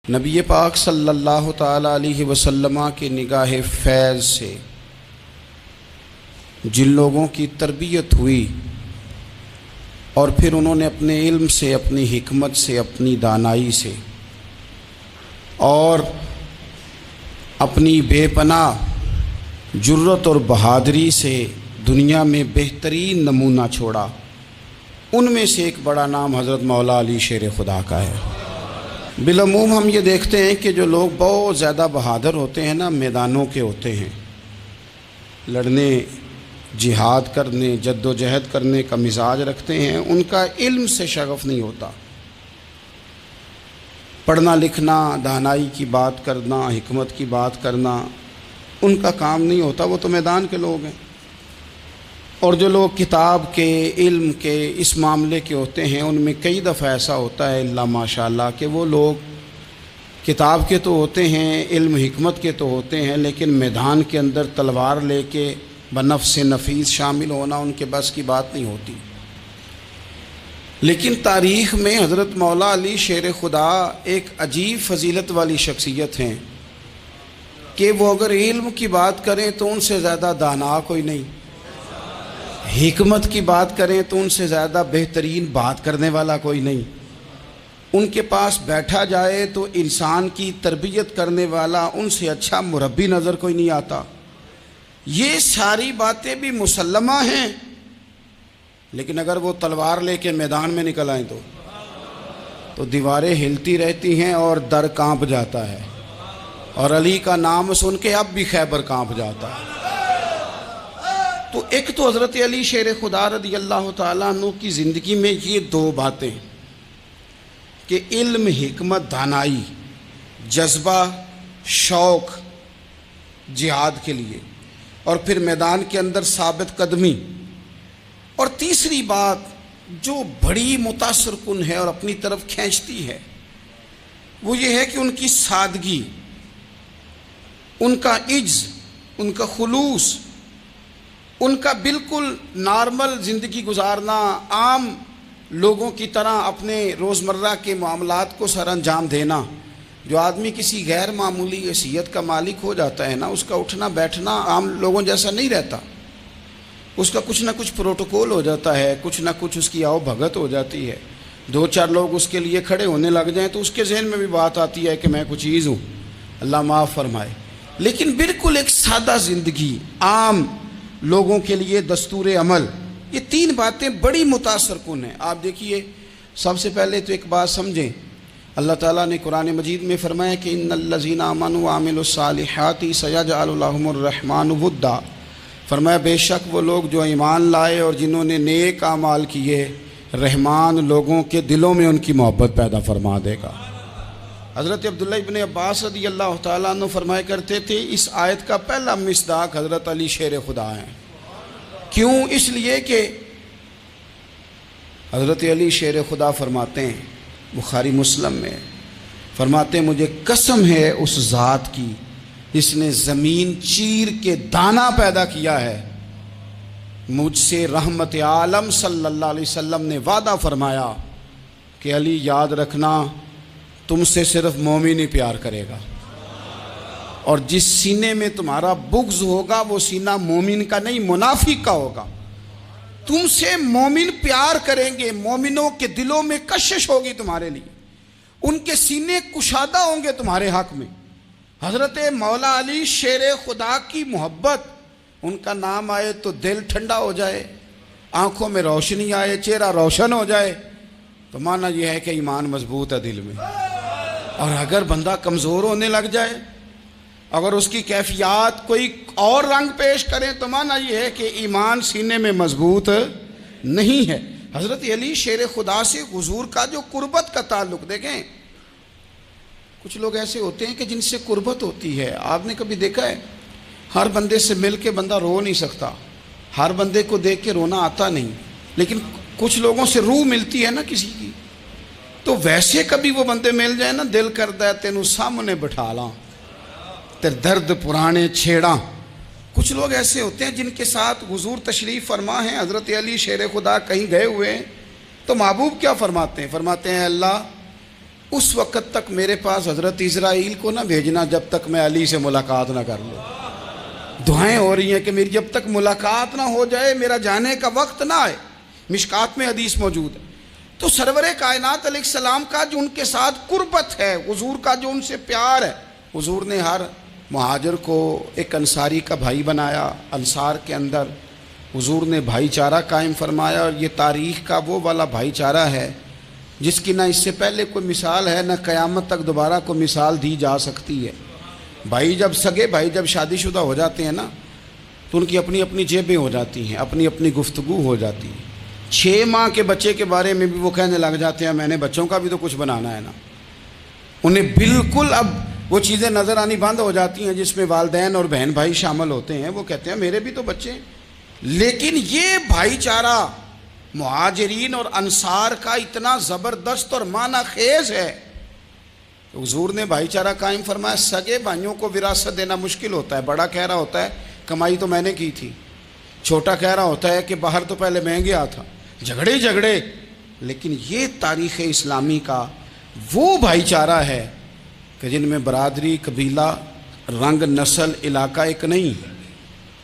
نبی پاک صلی اللہ تعالیٰ علیہ وسلم کی نگاہ فیض سے جن لوگوں کی تربیت ہوئی اور پھر انہوں نے اپنے علم سے، اپنی حکمت سے، اپنی دانائی سے اور اپنی بے پناہ جرت اور بہادری سے دنیا میں بہترین نمونہ چھوڑا، ان میں سے ایک بڑا نام حضرت مولا علی شیر خدا کا ہے۔ بالعموم ہم یہ دیکھتے ہیں کہ جو لوگ بہت زیادہ بہادر ہوتے ہیں نا، میدانوں کے ہوتے ہیں، لڑنے، جہاد کرنے، جد و جہد کرنے کا مزاج رکھتے ہیں، ان کا علم سے شغف نہیں ہوتا، پڑھنا لکھنا، دانائی کی بات کرنا، حکمت کی بات کرنا ان کا کام نہیں ہوتا، وہ تو میدان کے لوگ ہیں۔ اور جو لوگ کتاب کے، علم کے، اس معاملے کے ہوتے ہیں، ان میں کئی دفعہ ایسا ہوتا ہے اللہ ماشاء اللہ کہ وہ لوگ کتاب کے تو ہوتے ہیں، علم حکمت کے تو ہوتے ہیں، لیکن میدان کے اندر تلوار لے کے بنفس نفیس شامل ہونا ان کے بس کی بات نہیں ہوتی۔ لیکن تاریخ میں حضرت مولا علی شیر خدا ایک عجیب فضیلت والی شخصیت ہیں کہ وہ اگر علم کی بات کریں تو ان سے زیادہ دانا کوئی نہیں، حکمت کی بات کریں تو ان سے زیادہ بہترین بات کرنے والا کوئی نہیں، ان کے پاس بیٹھا جائے تو انسان کی تربیت کرنے والا ان سے اچھا مربی نظر کوئی نہیں آتا۔ یہ ساری باتیں بھی مسلمہ ہیں، لیکن اگر وہ تلوار لے کے میدان میں نکل آئیں تو دیواریں ہلتی رہتی ہیں اور در کانپ جاتا ہے، اور علی کا نام سن کے اب بھی خیبر کانپ جاتا ہے۔ تو ایک تو حضرت علی شیر خدا رضی اللہ تعالیٰ عنہ کی زندگی میں یہ دو باتیں کہ علم، حکمت، دانائی، جذبہ، شوق جہاد کے لیے، اور پھر میدان کے اندر ثابت قدمی، اور تیسری بات جو بڑی متاثر کن ہے اور اپنی طرف کھینچتی ہے وہ یہ ہے کہ ان کی سادگی، ان کا عجز، ان کا خلوص، ان کا بالکل نارمل زندگی گزارنا، عام لوگوں کی طرح اپنے روزمرہ کے معاملات کو سر انجام دینا۔ جو آدمی کسی غیر معمولی حیثیت کا مالک ہو جاتا ہے نا، اس کا اٹھنا بیٹھنا عام لوگوں جیسا نہیں رہتا، اس کا کچھ نہ کچھ پروٹوکول ہو جاتا ہے، کچھ نہ کچھ اس کی آؤ بھگت ہو جاتی ہے، دو چار لوگ اس کے لیے کھڑے ہونے لگ جائیں تو اس کے ذہن میں بھی بات آتی ہے کہ میں کچھ چیز ہوں، اللہ معاف فرمائے۔ لیکن بالکل ایک سادہ زندگی، عام لوگوں کے لیے دستور عمل، یہ تین باتیں بڑی متاثر کن ہیں۔ آپ دیکھیے، سب سے پہلے تو ایک بات سمجھیں، اللہ تعالیٰ نے قرآن مجید میں فرمایا کہ ان الذین آمنوا وعملوا الصالحات سیجعل لهم الرحمن ودا، فرمایا بے شک وہ لوگ جو ایمان لائے اور جنہوں نے نیک اعمال کیے، رحمان لوگوں کے دلوں میں ان کی محبت پیدا فرما دے گا۔ حضرت عبداللہ ابن عباس رضی اللہ تعالیٰ عنہ فرمایا کرتے تھے اس آیت کا پہلا مصداق حضرت علی شیر خدا ہیں۔ کیوں؟ اس لیے کہ حضرت علی شیر خدا فرماتے ہیں، بخاری مسلم میں فرماتے ہیں، مجھے قسم ہے اس ذات کی جس نے زمین چیر کے دانہ پیدا کیا ہے، مجھ سے رحمت عالم صلی اللہ علیہ وسلم نے وعدہ فرمایا کہ علی یاد رکھنا تم سے صرف مومن ہی پیار کرے گا، اور جس سینے میں تمہارا بغض ہوگا وہ سینہ مومن کا نہیں منافق کا ہوگا۔ تم سے مومن پیار کریں گے، مومنوں کے دلوں میں کشش ہوگی تمہارے لیے، ان کے سینے کشادہ ہوں گے تمہارے حق میں۔ حضرت مولا علی شیر خدا کی محبت، ان کا نام آئے تو دل ٹھنڈا ہو جائے، آنکھوں میں روشنی آئے، چہرہ روشن ہو جائے، تو معنی یہ ہے کہ ایمان مضبوط ہے دل میں۔ اور اگر بندہ کمزور ہونے لگ جائے، اگر اس کی کیفیات کوئی اور رنگ پیش کریں، تو معنی یہ ہے کہ ایمان سینے میں مضبوط نہیں ہے۔ حضرت علی شیر خدا سے حضور کا جو قربت کا تعلق، دیکھیں کچھ لوگ ایسے ہوتے ہیں کہ جن سے قربت ہوتی ہے، آپ نے کبھی دیکھا ہے ہر بندے سے مل کے بندہ رو نہیں سکتا، ہر بندے کو دیکھ کے رونا آتا نہیں، لیکن کچھ لوگوں سے روح ملتی ہے نا کسی کی، تو ویسے کبھی وہ بندے مل جائیں نا، دل کرتا ہے تینوں سامنے بٹھا لاں تے درد پرانے چھیڑاں۔ کچھ لوگ ایسے ہوتے ہیں جن کے ساتھ حضور تشریف فرما ہیں، حضرت علی شیر خدا کہیں گئے ہوئے ہیں تو محبوب کیا فرماتے ہیں؟ فرماتے ہیں اللہ اس وقت تک میرے پاس حضرت اسرائیل کو نہ بھیجنا جب تک میں علی سے ملاقات نہ کر لوں. دعائیں ہو رہی ہیں کہ میری جب تک ملاقات نہ ہو جائے میرا جانے کا وقت نہ آئے. مشکات میں حدیث موجود ہے. تو سرور کائنات علیہ السلام کا جو ان کے ساتھ قربت ہے، حضور کا جو ان سے پیار ہے، حضور نے ہر مہاجر کو ایک انصاری کا بھائی بنایا. انصار کے اندر حضور نے بھائی چارہ قائم فرمایا، اور یہ تاریخ کا وہ والا بھائی چارہ ہے جس کی نہ اس سے پہلے کوئی مثال ہے، نہ قیامت تک دوبارہ کوئی مثال دی جا سکتی ہے. بھائی جب سگے بھائی جب شادی شدہ ہو جاتے ہیں نا تو ان کی اپنی اپنی جیبیں ہو جاتی ہیں، اپنی اپنی گفتگو ہو جاتی ہے. 6 ماہ کے بچے کے بارے میں بھی وہ کہنے لگ جاتے ہیں میں نے بچوں کا بھی تو کچھ بنانا ہے نا. انہیں بالکل اب وہ چیزیں نظر آنی بند ہو جاتی ہیں جس میں والدین اور بہن بھائی شامل ہوتے ہیں. وہ کہتے ہیں میرے بھی تو بچے ہیں. لیکن یہ بھائی چارہ مہاجرین اور انصار کا اتنا زبردست اور معنی خیز ہے. حضور نے بھائی چارہ قائم فرمایا. سگے بھائیوں کو وراثت دینا مشکل ہوتا ہے. بڑا کہہ رہا ہوتا ہے کمائی تو میں نے کی تھی، چھوٹا کہہ رہا ہوتا ہے کہ باہر تو پہلے میں گیا تھا. جھگڑے. لیکن یہ تاریخ اسلامی کا وہ بھائی چارہ ہے کہ جن میں برادری، قبیلہ، رنگ، نسل، علاقہ ایک نہیں،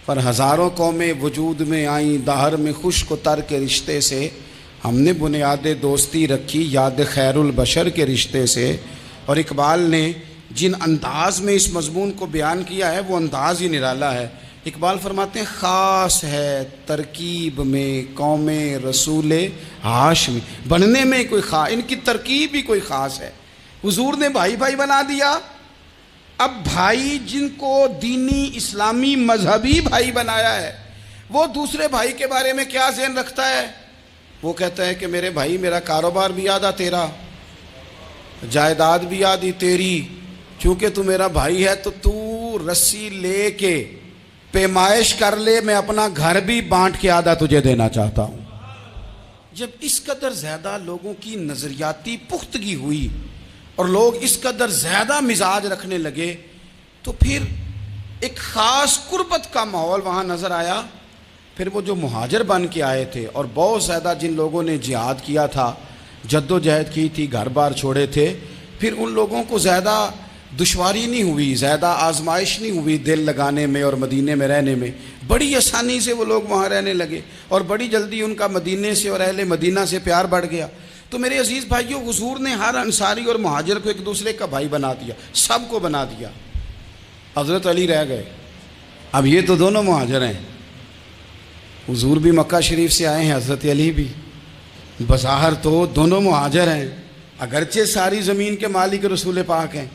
پر ہزاروں قومیں وجود میں آئیں. دہر میں خشک و تر کے رشتے سے ہم نے بنیاد دوستی رکھی، یاد خیر البشر کے رشتے سے. اور اقبال نے جن انداز میں اس مضمون کو بیان کیا ہے وہ انداز ہی نرالا ہے. اقبال فرماتے ہیں خاص ہے ترکیب میں قوم رسول ہاشمی. بننے میں کوئی ان کی ترکیب ہی کوئی خاص ہے. حضور نے بھائی بھائی بنا دیا. اب بھائی جن کو دینی اسلامی مذہبی بھائی بنایا ہے وہ دوسرے بھائی کے بارے میں کیا ذہن رکھتا ہے؟ وہ کہتا ہے کہ میرے بھائی میرا کاروبار بھی آدھا تیرا، جائیداد بھی آدھی تیری، کیونکہ تو میرا بھائی ہے تو رسی لے کے پیمائش کر لے، میں اپنا گھر بھی بانٹ کے آدھا تجھے دینا چاہتا ہوں. جب اس قدر زیادہ لوگوں کی نظریاتی پختگی ہوئی اور لوگ اس قدر زیادہ مزاج رکھنے لگے تو پھر ایک خاص قربت کا ماحول وہاں نظر آیا. پھر وہ جو مہاجر بن کے آئے تھے اور بہت زیادہ جن لوگوں نے جہاد کیا تھا، جد و جہد کی تھی، گھر بار چھوڑے تھے، پھر ان لوگوں کو زیادہ دشواری نہیں ہوئی، زیادہ آزمائش نہیں ہوئی دل لگانے میں اور مدینے میں رہنے میں. بڑی آسانی سے وہ لوگ وہاں رہنے لگے اور بڑی جلدی ان کا مدینے سے اور اہل مدینہ سے پیار بڑھ گیا. تو میرے عزیز بھائیوں، حضور نے ہر انصاری اور مہاجر کو ایک دوسرے کا بھائی بنا دیا، سب کو بنا دیا. حضرت علی رہ گئے. اب یہ تو دونوں مہاجر ہیں. حضور بھی مکہ شریف سے آئے ہیں، حضرت علی بھی. بظاہر تو دونوں مہاجر ہیں، اگرچہ ساری زمین کے مالک رسول پاک ہیں.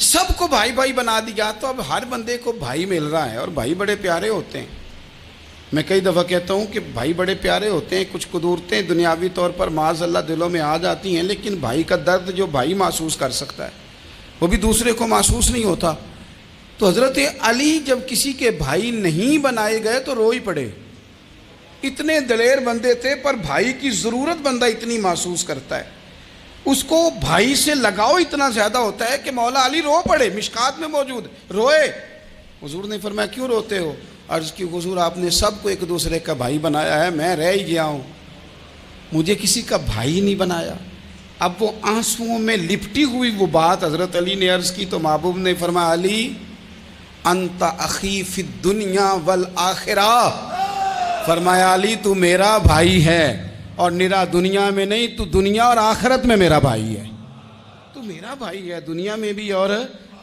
سب کو بھائی بھائی بنا دیا. تو اب ہر بندے کو بھائی مل رہا ہے اور بھائی بڑے پیارے ہوتے ہیں. میں کئی دفعہ کہتا ہوں کہ بھائی بڑے پیارے ہوتے ہیں. کچھ قدورتیں دنیاوی طور پر معاذ اللہ دلوں میں آ جاتی ہیں، لیکن بھائی کا درد جو بھائی محسوس کر سکتا ہے وہ بھی دوسرے کو محسوس نہیں ہوتا. تو حضرت علی جب کسی کے بھائی نہیں بنائے گئے تو رو ہی پڑے. اتنے دلیر بندے تھے، پر بھائی کی ضرورت بندہ اتنی محسوس کرتا ہے، اس کو بھائی سے لگاؤ اتنا زیادہ ہوتا ہے کہ مولا علی رو پڑے. مشکات میں موجود روئے. حضور نے فرمایا کیوں روتے ہو؟ عرض کی حضور آپ نے سب کو ایک دوسرے کا بھائی بنایا ہے، میں رہ ہی گیا ہوں، مجھے کسی کا بھائی نہیں بنایا. اب وہ آنسوؤں میں لپٹی ہوئی وہ بات حضرت علی نے عرض کی تو محبوب نے فرمایا علی انت اخی فی الدنیا والآخرہ. فرمایا علی تو میرا بھائی ہے اور نرا دنیا میں نہیں، تو دنیا اور آخرت میں میرا بھائی ہے. تو میرا بھائی ہے دنیا میں بھی اور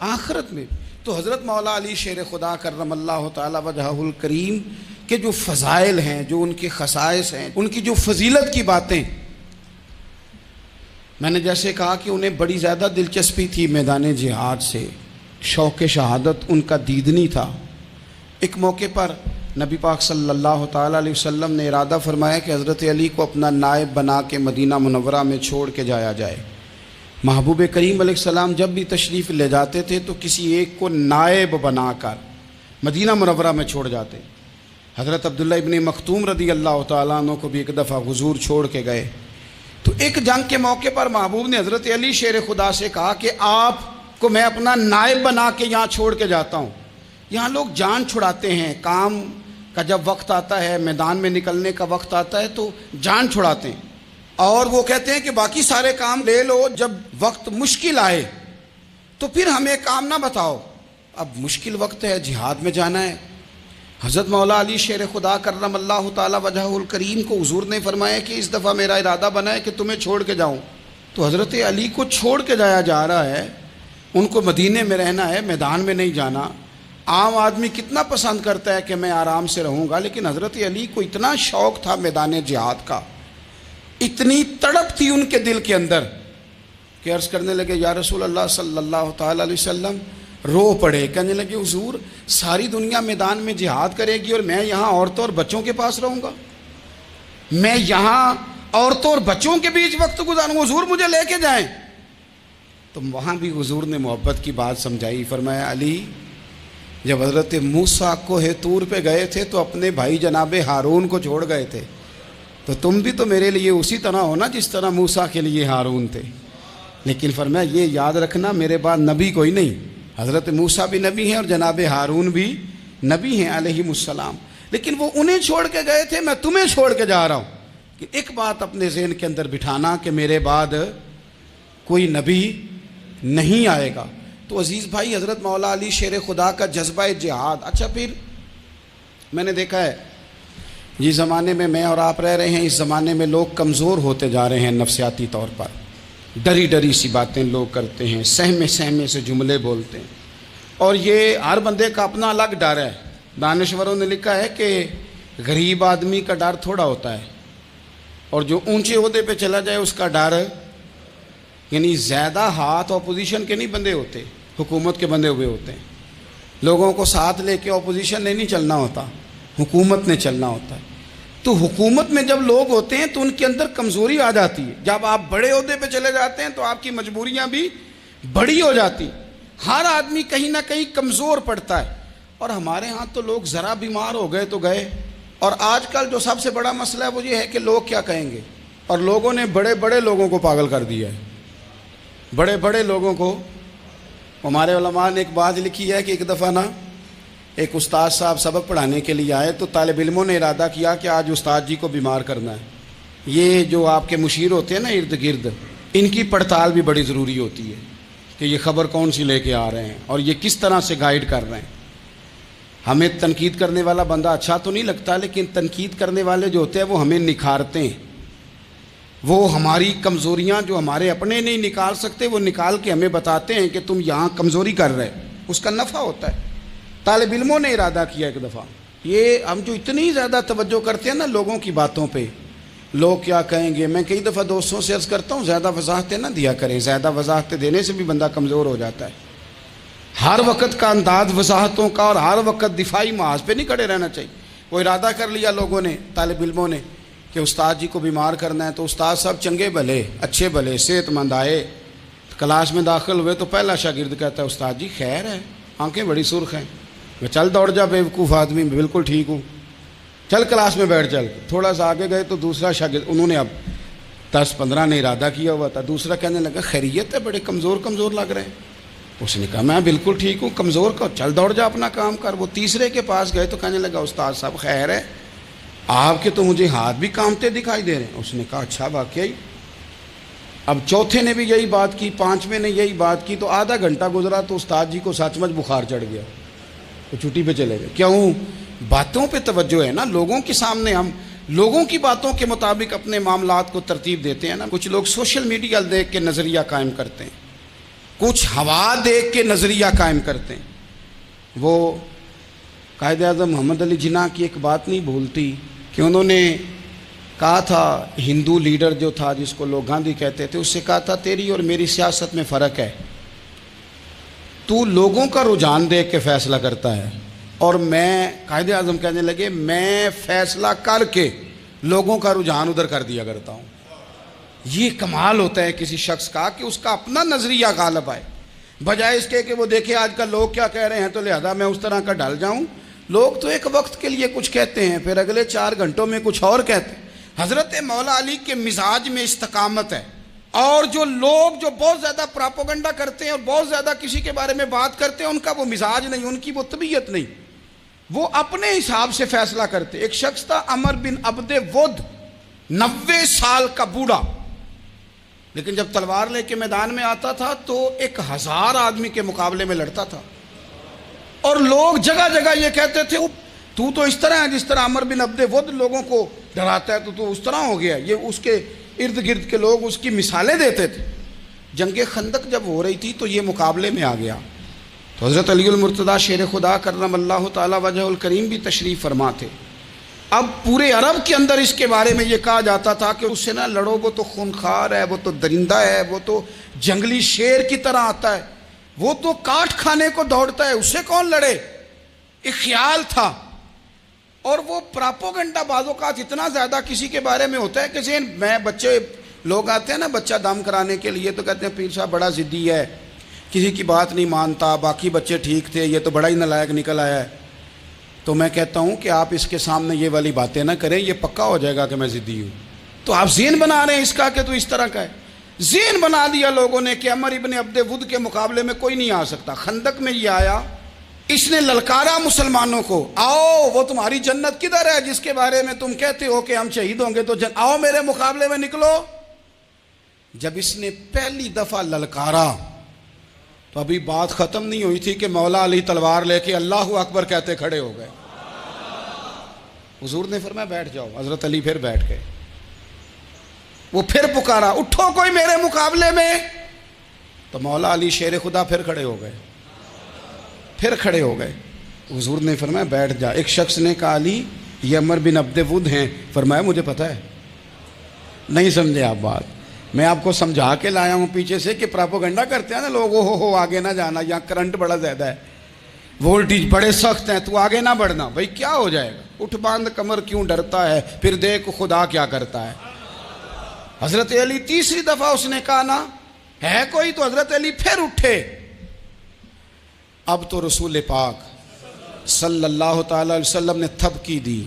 آخرت میں بھی. تو حضرت مولا علی شیر خدا کرم اللہ تعالی وجہہ الکریم کے جو فضائل ہیں، جو ان کے خصائص ہیں، ان کی جو فضیلت کی باتیں، میں نے جیسے کہا کہ انہیں بڑی زیادہ دلچسپی تھی میدان جہاد سے، شوق شہادت ان کا دیدنی تھا. ایک موقع پر نبی پاک صلی اللہ تعالیٰ علیہ وسلم نے ارادہ فرمایا کہ حضرت علی کو اپنا نائب بنا کے مدینہ منورہ میں چھوڑ کے جایا جائے. محبوب کریم علیہ السلام جب بھی تشریف لے جاتے تھے تو کسی ایک کو نائب بنا کر مدینہ منورہ میں چھوڑ جاتے. حضرت عبداللہ ابن مختوم رضی اللہ تعالیٰ عنہ کو بھی ایک دفعہ حضور چھوڑ کے گئے. تو ایک جنگ کے موقع پر محبوب نے حضرت علی شیر خدا سے کہا کہ آپ کو میں اپنا نائب بنا کے یہاں چھوڑ کے جاتا ہوں. یہاں لوگ جان چھڑاتے ہیں، کام کا جب وقت آتا ہے، میدان میں نکلنے کا وقت آتا ہے تو جان چھڑاتے ہیں. اور وہ کہتے ہیں کہ باقی سارے کام لے لو، جب وقت مشکل آئے تو پھر ہمیں کام نہ بتاؤ۔ اب مشکل وقت ہے، جہاد میں جانا ہے۔ حضرت مولا علی شیر خدا کرم اللہ تعالی وجہہ الکریم کو حضور نے فرمایا کہ اس دفعہ میرا ارادہ بنا ہے کہ تمہیں چھوڑ کے جاؤں۔ تو حضرت علی کو چھوڑ کے جایا جا رہا ہے، ان کو مدینے میں رہنا ہے، میدان میں نہیں جانا۔ عام آدمی کتنا پسند کرتا ہے کہ میں آرام سے رہوں گا، لیکن حضرت علی کو اتنا شوق تھا میدان جہاد کا، اتنی تڑپ تھی ان کے دل کے اندر کہ عرض کرنے لگے یا رسول اللہ صلی اللہ تعالی علیہ وسلم، رو پڑے، کہنے لگے حضور ساری دنیا میدان میں جہاد کرے گی اور میں یہاں عورتوں اور بچوں کے پاس رہوں گا، میں یہاں عورتوں اور بچوں کے بیچ وقت گزاروں، حضور مجھے لے کے جائیں۔ تو وہاں بھی حضور نے محبت کی بات سمجھائی، فرمایا علی جب حضرت موسیٰ کوہ طور پہ گئے تھے تو اپنے بھائی جناب ہارون کو چھوڑ گئے تھے، تو تم بھی تو میرے لیے اسی طرح ہو نا جس طرح موسیٰ کے لیے ہارون تھے۔ لیکن فرمایا یہ یاد رکھنا میرے بعد نبی کوئی نہیں، حضرت موسیٰ بھی نبی ہیں اور جناب ہارون بھی نبی ہیں علیہم السلام، لیکن وہ انہیں چھوڑ کے گئے تھے، میں تمہیں چھوڑ کے جا رہا ہوں۔ کہ ایک بات اپنے ذہن کے اندر بٹھانا کہ میرے بعد کوئی نبی نہیں آئے گا۔ تو عزیز بھائی، حضرت مولا علی شیر خدا کا جذبہ جہاد۔ اچھا پھر میں نے دیکھا ہے جس زمانے میں میں اور آپ رہ رہے ہیں، اس زمانے میں لوگ کمزور ہوتے جا رہے ہیں نفسیاتی طور پر، ڈری ڈری سی باتیں لوگ کرتے ہیں، سہمے سہمے سے جملے بولتے ہیں، اور یہ ہر بندے کا اپنا الگ ڈر ہے۔ دانشوروں نے لکھا ہے کہ غریب آدمی کا ڈر تھوڑا ہوتا ہے اور جو اونچے عہدے پہ چلا جائے اس کا ڈر، یعنی زیادہ ہاتھ اپوزیشن کے نہیں بندے ہوتے، حکومت کے بندے ہوئے ہوتے ہیں۔ لوگوں کو ساتھ لے کے اپوزیشن نے نہیں چلنا ہوتا، حکومت نے چلنا ہوتا ہے۔ تو حکومت میں جب لوگ ہوتے ہیں تو ان کے اندر کمزوری آ جاتی ہے، جب آپ بڑے عہدے پہ چلے جاتے ہیں تو آپ کی مجبوریاں بھی بڑی ہو جاتی، ہر آدمی کہیں نہ کہیں کمزور پڑتا ہے۔ اور ہمارے ہاں تو لوگ ذرا بیمار ہو گئے تو گئے، اور آج کل جو سب سے بڑا مسئلہ ہے وہ یہ ہے کہ لوگ کیا کہیں گے، اور لوگوں نے بڑے بڑے لوگوں کو پاگل کر دیا ہے، بڑے بڑے لوگوں کو۔ ہمارے علماء نے ایک بات لکھی ہے کہ ایک دفعہ نا ایک استاد صاحب سبق پڑھانے کے لیے آئے تو طالب علموں نے ارادہ کیا کہ آج استاد جی کو بیمار کرنا ہے۔ یہ جو آپ کے مشیر ہوتے ہیں نا ارد گرد، ان کی پڑتال بھی بڑی ضروری ہوتی ہے کہ یہ خبر کون سی لے کے آ رہے ہیں اور یہ کس طرح سے گائیڈ کر رہے ہیں۔ ہمیں تنقید کرنے والا بندہ اچھا تو نہیں لگتا، لیکن تنقید کرنے والے جو ہوتے ہیں وہ ہمیں نکھارتے ہیں، وہ ہماری کمزوریاں جو ہمارے اپنے نہیں نکال سکتے وہ نکال کے ہمیں بتاتے ہیں کہ تم یہاں کمزوری کر رہے، اس کا نفع ہوتا ہے۔ طالب علموں نے ارادہ کیا ایک دفعہ، یہ ہم جو اتنی زیادہ توجہ کرتے ہیں نا لوگوں کی باتوں پہ، لوگ کیا کہیں گے، میں کئی دفعہ دوستوں سے عرض کرتا ہوں زیادہ وضاحتیں نہ دیا کریں، زیادہ وضاحتیں دینے سے بھی بندہ کمزور ہو جاتا ہے۔ ہر وقت کا انداز وضاحتوں کا اور ہر وقت دفاعی محاذ پہ نہیں کھڑے رہنا چاہیے۔ وہ ارادہ کر لیا لوگوں نے، طالب علموں نے، کہ استاد جی کو بیمار کرنا ہے، تو استاد صاحب چنگے بھلے اچھے بھلے صحت مند آئے، کلاس میں داخل ہوئے تو پہلا شاگرد کہتا ہے استاد جی خیر ہے، آنکھیں بڑی سرخ ہیں۔ میں چل دوڑ جا بیوقوف آدمی، میں بالکل ٹھیک ہوں، چل کلاس میں بیٹھ۔ چل تھوڑا سا آگے گئے تو دوسرا شاگرد، انہوں نے اب 10-15 نے ارادہ کیا ہوا تھا، دوسرا کہنے لگا خیریت ہے، بڑے کمزور کمزور لگ رہے ہیں۔ اس نے کہا میں بالکل ٹھیک ہوں، کمزور کا چل دوڑ جا اپنا کام کر۔ وہ تیسرے کے پاس گئے تو کہنے لگا استاد صاحب خیر ہے، آپ کے تو مجھے ہاتھ بھی کامتے دکھائی دے رہے ہیں۔ اس نے کہا اچھا واقعی۔ اب چوتھے نے بھی یہی بات کی، پانچویں نے یہی بات کی، تو آدھا گھنٹہ گزرا تو استاد جی کو سچ مچ بخار چڑھ گیا، تو چھٹی پہ چلے گئے۔ کیوں؟ باتوں پہ توجہ ہے نا، لوگوں کے سامنے ہم لوگوں کی باتوں کے مطابق اپنے معاملات کو ترتیب دیتے ہیں نا۔ کچھ لوگ سوشل میڈیا دیکھ کے نظریہ قائم کرتے ہیں، کچھ ہوا دیکھ کے نظریہ قائم کرتے ہیں۔ وہ قائد اعظم محمد علی جناح کی ایک بات نہیں بھولتی کہ انہوں نے کہا تھا، ہندو لیڈر جو تھا جس کو لوگ گاندھی کہتے تھے، اس سے کہا تھا تیری اور میری سیاست میں فرق ہے، تو لوگوں کا رجحان دیکھ کے فیصلہ کرتا ہے، اور میں، قائد اعظم کہنے لگے، میں فیصلہ کر کے لوگوں کا رجحان ادھر کر دیا کرتا ہوں۔ یہ کمال ہوتا ہے کسی شخص کا کہ اس کا اپنا نظریہ غالب آئے، بجائے اس کے کہ وہ دیکھے آج کل لوگ کیا کہہ رہے ہیں تو لہذا میں اس طرح کا ڈال جاؤں۔ لوگ تو ایک وقت کے لیے کچھ کہتے ہیں، پھر اگلے 4 گھنٹوں میں کچھ اور کہتے ہیں۔ حضرت مولا علی کے مزاج میں استقامت ہے، اور جو لوگ جو بہت زیادہ پراپوگنڈا کرتے ہیں اور بہت زیادہ کسی کے بارے میں بات کرتے ہیں، ان کا وہ مزاج نہیں، ان کی وہ طبیعت نہیں، وہ اپنے حساب سے فیصلہ کرتے۔ ایک شخص تھا عمر بن عبد ود، 90 سال کا بوڑھا، لیکن جب تلوار لے کے میدان میں آتا تھا تو 1000 آدمی کے مقابلے میں لڑتا تھا، اور لوگ جگہ جگہ یہ کہتے تھے تو اس طرح ہے جس طرح عمر بن عبد ود لوگوں کو ڈراتا ہے، تو اس طرح ہو گیا۔ یہ اس کے ارد گرد کے لوگ اس کی مثالیں دیتے تھے۔ جنگ خندق جب ہو رہی تھی تو یہ مقابلے میں آ گیا، تو حضرت علی المرتضیٰ شیر خدا کرم اللہ تعالی وجہ الکریم بھی تشریف فرما تھے۔ اب پورے عرب کے اندر اس کے بارے میں یہ کہا جاتا تھا کہ اس سے نہ لڑو، وہ تو خونخوار ہے، وہ تو درندہ ہے، وہ تو جنگلی شیر کی طرح آتا ہے، وہ تو کاٹ کھانے کو دوڑتا ہے، اس سے کون لڑے۔ ایک خیال تھا، اور وہ پراپوگنڈا بعض اوقات اتنا زیادہ کسی کے بارے میں ہوتا ہے کہ ذہن میں بچے لوگ آتے ہیں نا بچہ دم کرانے کے لیے، تو کہتے ہیں پیر صاحب بڑا ضدی ہے، کسی کی بات نہیں مانتا، باقی بچے ٹھیک تھے، یہ تو بڑا ہی نالائق نکل آیا ہے۔ تو میں کہتا ہوں کہ آپ اس کے سامنے یہ والی باتیں نہ کریں، یہ پکا ہو جائے گا کہ میں ضدی ہوں۔ تو آپ ذہن بنا رہے ہیں اس کا کہ تو اس طرح کا ہے۔ ذہن بنا دیا لوگوں نے کہ عمر ابن عبد ود کے مقابلے میں کوئی نہیں آ سکتا۔ خندق میں یہ آیا، اس نے للکارا مسلمانوں کو، آؤ وہ تمہاری جنت کدھر ہے جس کے بارے میں تم کہتے ہو کہ ہم شہید ہوں گے، تو آؤ میرے مقابلے میں نکلو۔ جب اس نے پہلی دفعہ للکارا تو ابھی بات ختم نہیں ہوئی تھی کہ مولا علی تلوار لے کے اللہ اکبر کہتے کھڑے ہو گئے۔ حضور نے فرمایا بیٹھ جاؤ، حضرت علی پھر بیٹھ گئے۔ وہ پھر پکارا اٹھو کوئی میرے مقابلے میں، تو مولا علی شیر خدا پھر کھڑے ہو گئے، پھر کھڑے ہو گئے۔ حضور نے فرمایا بیٹھ جا۔ ایک شخص نے کہا علی یہ عمر بن عبد ود ہیں، فرمایا مجھے پتہ ہے۔ نہیں سمجھے آپ بات، میں آپ کو سمجھا کے لایا ہوں پیچھے سے کہ پراپوگنڈا کرتے ہیں نا لوگ، ہو آگے نہ جانا، یہاں کرنٹ بڑا زیادہ ہے، وولٹیج بڑے سخت ہیں، تو آگے نہ بڑھنا۔ بھائی کیا ہو جائے گا، اٹھ باندھ کمر کیوں ڈرتا ہے، پھر دیکھ خدا کیا کرتا ہے۔ حضرت علی تیسری دفعہ اس نے کہا نا ہے کوئی، تو حضرت علی پھر اٹھے۔ اب تو رسول پاک صلی اللہ تعالی علیہ وسلم نے تھپکی دی۔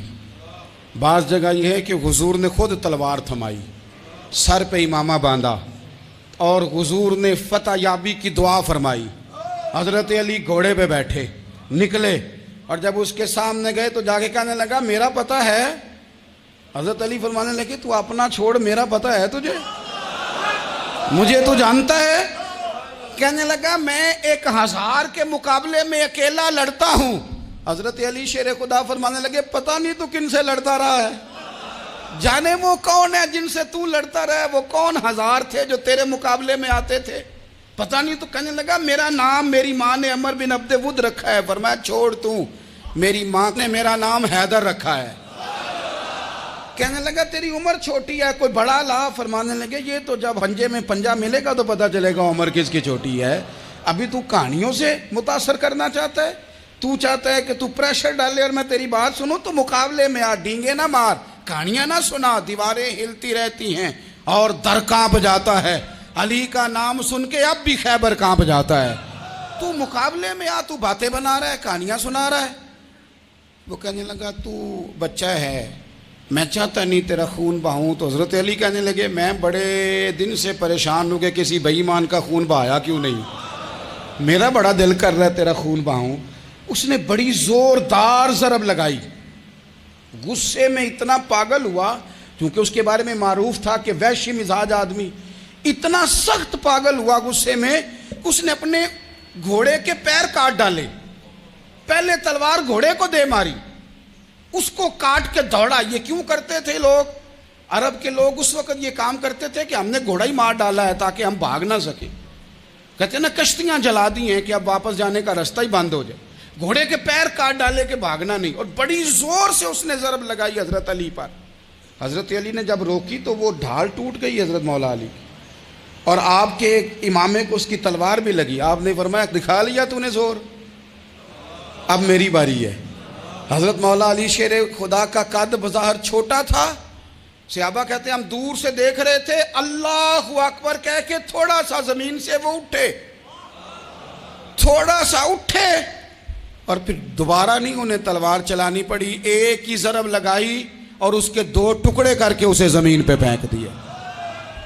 بعض جگہ یہ ہے کہ حضور نے خود تلوار تھمائی، سر پہ امامہ باندھا، اور حضور نے فتح یابی کی دعا فرمائی۔ حضرت علی گھوڑے پہ بیٹھے نکلے، اور جب اس کے سامنے گئے تو جا کے کہنے لگا میرا پتہ ہے۔ حضرت علی فرمانے لگے تو اپنا چھوڑ، میرا پتہ ہے تجھے، مجھے تو جانتا ہے۔ کہنے لگا میں 1000 کے مقابلے میں اکیلا لڑتا ہوں۔ حضرت علی شیر خدا فرمانے لگے پتہ نہیں تو کن سے لڑتا رہا ہے، جانے وہ کون ہے جن سے تو لڑتا رہا ہے، وہ کون 1000 تھے جو تیرے مقابلے میں آتے تھے، پتہ نہیں۔ تو کہنے لگا میرا نام میری ماں نے عمر بن عبد ود رکھا ہے۔ فرمایا چھوڑ تو، میری ماں نے میرا نام حیدر رکھا ہے۔ کہنے لگا تیری عمر چھوٹی ہے، کوئی بڑا لا۔ فرمانے لگے یہ تو جب پنجے میں پنجہ ملے گا تو پتہ چلے گا عمر کس کی چھوٹی ہے، ابھی تو کہانیوں سے متاثر کرنا چاہتا ہے، تو چاہتا ہے کہ تو پریشر ڈالے اور میں تیری بات سنوں، تو مقابلے میں آ، ڈینگے نہ مار، کہانیاں نہ سنا، دیواریں ہلتی رہتی ہیں اور در کانپ جاتا ہے۔ علی کا نام سن کے اب بھی خیبر کانپ جاتا ہے۔ تو مقابلے میں آ، تو باتیں بنا رہا ہے، کہانیاں سنا رہا ہے۔ وہ کہنے لگا تو بچہ ہے، میں چاہتا نہیں تیرا خون بہاؤں۔ تو حضرت علی کہنے لگے میں بڑے دن سے پریشان ہوں کہ کسی بے ایمان کا خون بہایا کیوں نہیں، میرا بڑا دل کر رہا ہے تیرا خون بہاؤں۔ اس نے بڑی زوردار ضرب لگائی، غصے میں اتنا پاگل ہوا، کیونکہ اس کے بارے میں معروف تھا کہ وحشی مزاج آدمی، اتنا سخت پاگل ہوا غصے میں، اس نے اپنے گھوڑے کے پیر کاٹ ڈالے، پہلے تلوار گھوڑے کو دے ماری، اس کو کاٹ کے دوڑا۔ یہ کیوں کرتے تھے لوگ، عرب کے لوگ اس وقت یہ کام کرتے تھے کہ ہم نے گھوڑا ہی مار ڈالا ہے تاکہ ہم بھاگ نہ سکیں۔ کہتے ہیں نا کشتیاں جلا دی ہیں کہ اب واپس جانے کا راستہ ہی بند ہو جائے، گھوڑے کے پیر کاٹ ڈالے کہ بھاگنا نہیں، اور بڑی زور سے اس نے ضرب لگائی حضرت علی پر۔ حضرت علی نے جب روکی تو وہ ڈھال ٹوٹ گئی حضرت مولا علی، اور آپ کے امامے کو اس کی تلوار بھی لگی۔ آپ نے فرمایا دکھا لیا تو نے زور، اب میری باری ہے۔ حضرت مولا علی شیر خدا کا قد بظاہر چھوٹا تھا، صحابہ کہتے ہیں ہم دور سے دیکھ رہے تھے، اللہ اکبر کہہ کے تھوڑا سا زمین سے وہ اٹھے، تھوڑا سا اٹھے، اور پھر دوبارہ نہیں انہیں تلوار چلانی پڑی، ایک ہی ضرب لگائی اور اس کے 2 ٹکڑے کر کے اسے زمین پہ پھینک دیا۔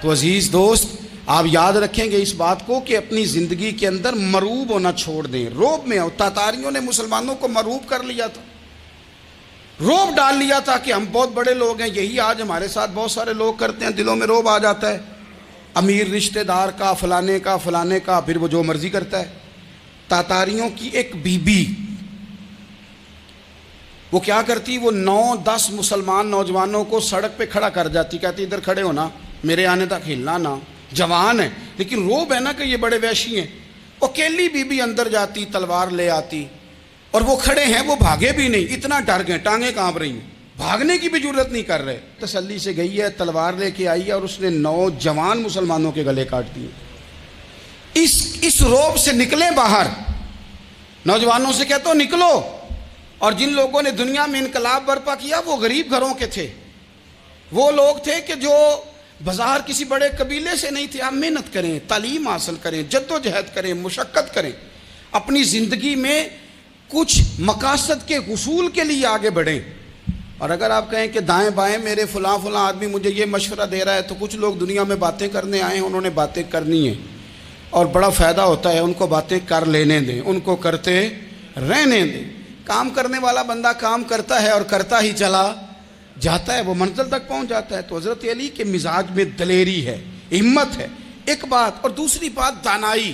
تو عزیز دوست آپ یاد رکھیں گے اس بات کو کہ اپنی زندگی کے اندر مروب ہونا چھوڑ دیں، روب میں ہو۔ تاتاریوں نے مسلمانوں کو مروب کر لیا تھا، روب ڈال لیا تھا کہ ہم بہت بڑے لوگ ہیں. یہی آج ہمارے ساتھ بہت سارے لوگ کرتے ہیں. دلوں میں روب آ جاتا ہے امیر رشتہ دار کا، فلانے کا فلانے کا، پھر وہ جو مرضی کرتا ہے. تاتاریوں کی ایک بی بی وہ کیا کرتی، وہ 9-10 مسلمان نوجوانوں کو سڑک پہ کھڑا کر جاتی، کہتی ادھر کھڑے ہونا، میرے آنے تک ہلنا نہ. جوان ہے لیکن روب ہے نا کہ یہ بڑے وحشی ہیں. اکیلی بی بی اندر جاتی، تلوار لے آتی، اور وہ کھڑے ہیں، وہ بھاگے بھی نہیں، اتنا ڈر گئے، ٹانگیں کانپ رہی ہیں، بھاگنے کی بھی ضرورت نہیں کر رہے. تسلی سے گئی ہے، تلوار لے کے آئی ہے، اور اس نے 9 جوان مسلمانوں کے گلے کاٹ دیے. اس روب سے نکلیں باہر. نوجوانوں سے کہتا ہوں نکلو. اور جن لوگوں نے دنیا میں انقلاب برپا کیا وہ غریب گھروں کے تھے. وہ لوگ تھے کہ جو بازار کسی بڑے قبیلے سے نہیں تھے. آپ محنت کریں، تعلیم حاصل کریں، جد و جہد کریں، مشقت کریں، اپنی زندگی میں کچھ مقاصد کے حصول کے لیے آگے بڑھیں. اور اگر آپ کہیں کہ دائیں بائیں میرے فلاں آدمی مجھے یہ مشورہ دے رہا ہے، تو کچھ لوگ دنیا میں باتیں کرنے آئے ہیں، انہوں نے باتیں کرنی ہیں اور بڑا فائدہ ہوتا ہے. ان کو باتیں کر لینے دیں، ان کو کرتے رہنے دیں. کام کرنے والا بندہ کام کرتا ہے اور کرتا ہی چلا جاتا ہے، وہ منزل تک پہنچ جاتا ہے. تو حضرت علی کے مزاج میں دلیری ہے، ہمت ہے، ایک بات. اور دوسری بات دانائی،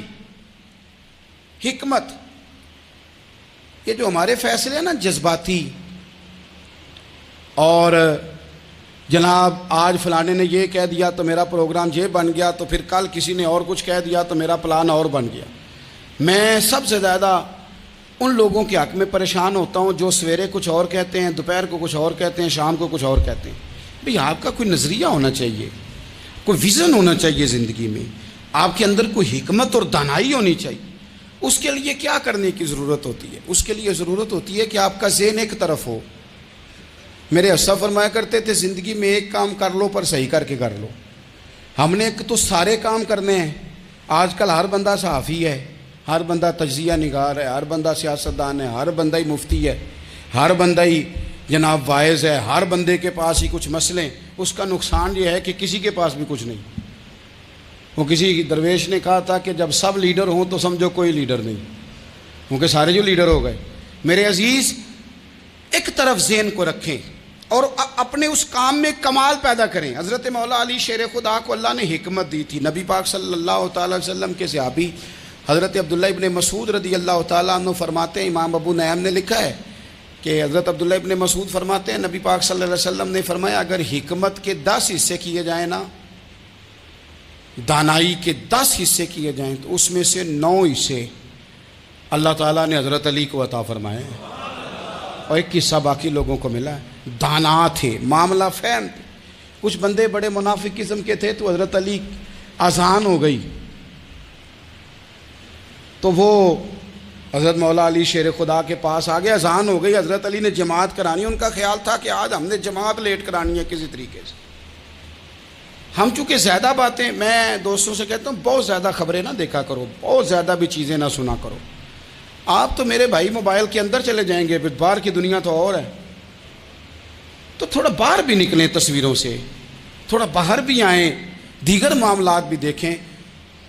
حکمت. یہ جو ہمارے فیصلے ہیں نا جذباتی، اور جناب آج فلانے نے یہ کہہ دیا تو میرا پروگرام یہ بن گیا، تو پھر کل کسی نے اور کچھ کہہ دیا تو میرا پلان اور بن گیا. میں سب سے زیادہ ان لوگوں کے حق میں پریشان ہوتا ہوں جو سویرے کچھ اور کہتے ہیں، دوپہر کو کچھ اور کہتے ہیں، شام کو کچھ اور کہتے ہیں. بھئی آپ کا کوئی نظریہ ہونا چاہیے، کوئی ویژن ہونا چاہیے زندگی میں، آپ کے اندر کوئی حکمت اور دانائی ہونی چاہیے. اس کے لیے کیا کرنے کی ضرورت ہوتی ہے؟ اس کے لیے ضرورت ہوتی ہے کہ آپ کا ذہن ایک طرف ہو. میرے اسلاف فرمایا کرتے تھے زندگی میں ایک کام کر لو پر صحیح کر کے کر لو. ہم نے تو سارے کام کرنے ہیں. آج کل ہر بندہ صحافی ہے، ہر بندہ تجزیہ نگار ہے، ہر بندہ سیاستدان ہے، ہر بندہ ہی مفتی ہے، ہر بندہ ہی جناب واعظ ہے، ہر بندے کے پاس ہی کچھ مسئلے. اس کا نقصان یہ ہے کہ کسی کے پاس بھی کچھ نہیں. وہ کسی درویش نے کہا تھا کہ جب سب لیڈر ہوں تو سمجھو کوئی لیڈر نہیں، کیونکہ سارے جو لیڈر ہو گئے. میرے عزیز ایک طرف ذہن کو رکھیں اور اپنے اس کام میں کمال پیدا کریں. حضرت مولا علی شیر خدا کو اللہ نے حکمت دی تھی. نبی پاک صلی اللہ تعالی وسلم کے صحابی حضرت عبداللہ ابن مسعود رضی اللہ تعالیٰ عنہ فرماتے ہیں، امام ابو نعیم نے لکھا ہے کہ حضرت عبداللہ ابن مسعود فرماتے ہیں نبی پاک صلی اللہ علیہ وسلم نے فرمایا اگر حکمت کے 10 حصے کیے جائیں نا، دانائی کے 10 حصے کیے جائیں، تو اس میں سے 9 حصے اللہ تعالیٰ نے حضرت علی کو عطا فرمائے اور ایک حصہ باقی لوگوں کو ملا ہے. دانا تھے، معاملہ فہم تھے. کچھ بندے بڑے منافق قسم کے تھے، تو حضرت علی اذان ہو گئی تو وہ حضرت مولا علی شیر خدا کے پاس آ گئے. اذان ہو گئی، حضرت علی نے جماعت کرانی. ان کا خیال تھا کہ آج ہم نے جماعت لیٹ کرانی ہے کسی طریقے سے. ہم چونکہ زیادہ باتیں، میں دوستوں سے کہتا ہوں بہت زیادہ خبریں نہ دیکھا کرو، بہت زیادہ بھی چیزیں نہ سنا کرو. آپ تو میرے بھائی موبائل کے اندر چلے جائیں گے، باہر کی دنیا تو اور ہے. تو تھوڑا باہر بھی نکلیں تصویروں سے، تھوڑا باہر بھی آئیں، دیگر معاملات بھی دیکھیں.